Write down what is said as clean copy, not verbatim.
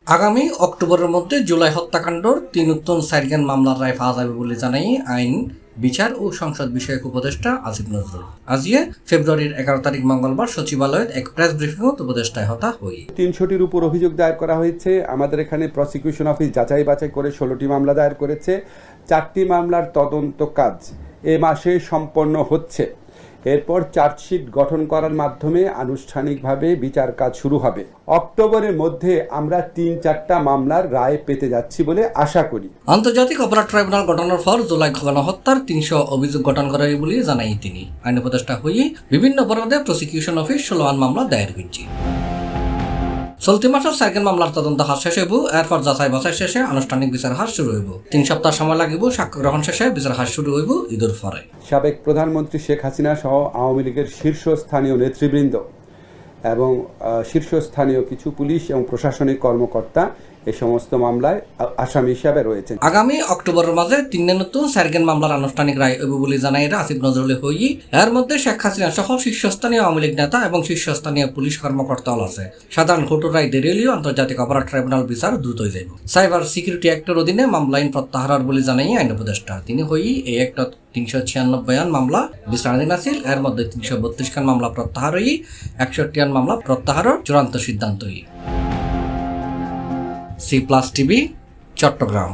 আগামী অক্টোবরের মধ্যে জুলাই হত্যাকাণ্ডর ৩ নতুন সাইরগান মামলার রায় পাওয়া যাবে বলে জানাই আইন, বিচার ও সংসদ বিষয়ক উপদেষ্টা আসিফ নজরুল। আজিয়ে ফেব্রুয়ারির 11 তারিখ মঙ্গলবার সচিবালয়ের এক প্রেস ব্রিফিংত উপদেষ্টায় হতা হই ৩০০টির উপর অভিযোগ দায়ের করা হয়েছে। আমাদের এখানে প্রসিকিউশন অফিস যাচাই বাছাই করে 16টি মামলা দায়ের করেছে। 4টি মামলার তদন্ত কাজ এ মাসে সম্পন্ন হচ্ছে। এরপর চার্জশিট গঠন করার মাধ্যমে আনুষ্ঠানিকভাবে বিচার কাজ শুরু হবে। অক্টোবরের মধ্যে আমরা 3-4টা মামলার রায় পেতে যাচ্ছি বলে আশা করি। আন্তর্জাতিক অপরাধ ট্রাইব্যুনাল গঠনের পর জুলাই গণহত্যার 300 অভিযোগ গঠন করে বলে জানাই তিনি। আইন উপদেষ্টা হয়ে বিভিন্ন অপরাধে প্রসিকিউশন অফিস 16 মামলা দায়ের করছে। চলতি মাসের সাইকেল মামলার তদন্ত হাত শেষ হইব। এরপর যাচাই বাছাই শেষে আনুষ্ঠানিক বিচার হাত শুরু হইব। 3 সপ্তাহ সময় লাগিব। সাক্ষ্য গ্রহণ শেষে বিচার হাত শুরু হইব ঈদের পরে। সাবেক প্রধানমন্ত্রী শেখ হাসিনা সহ আওয়ামী লীগের শীর্ষস্থানীয় নেতৃবৃন্দ এবং শীর্ষস্থানীয় কিছু পুলিশ এবং প্রশাসনিক কর্মকর্তা এই সমস্ত মামলায় আসামি হিসাবে রয়েছেন। আগামী অক্টোবরের মাঝে 3 নতুন সাইরগান মামলার আনুষ্ঠানিক রায় হইব বলে জানাই আসিফ নজরুল হই। এর মধ্যে শেখ হাসিনা সহ শীর্ষস্থানীয় আওয়ামী লীগ নেতা এবং শীর্ষস্থানীয় পুলিশ কর্মকর্তাও আছে। সাধারণ কোর্টের রায় দেরি হলেও আন্তর্জাতিক অপরাধ ট্রাইব্যুনাল বিচার দ্রুত হয়ে যাইব। সাইবার সিকিউরিটি অ্যাক্টের অধীনে মামলা আইন প্রত্যাহার বলে জানাই আইন উপদেষ্টা। তিনি হই এই একটা 396 মামলা বিচারাধীন আছিল। এর মধ্যে 332 খান মামলা প্রত্যাহার হই, 61 মামলা প্রত্যাহারের চূড়ান্ত সিদ্ধান্ত হই। C+ TV, Chittagong.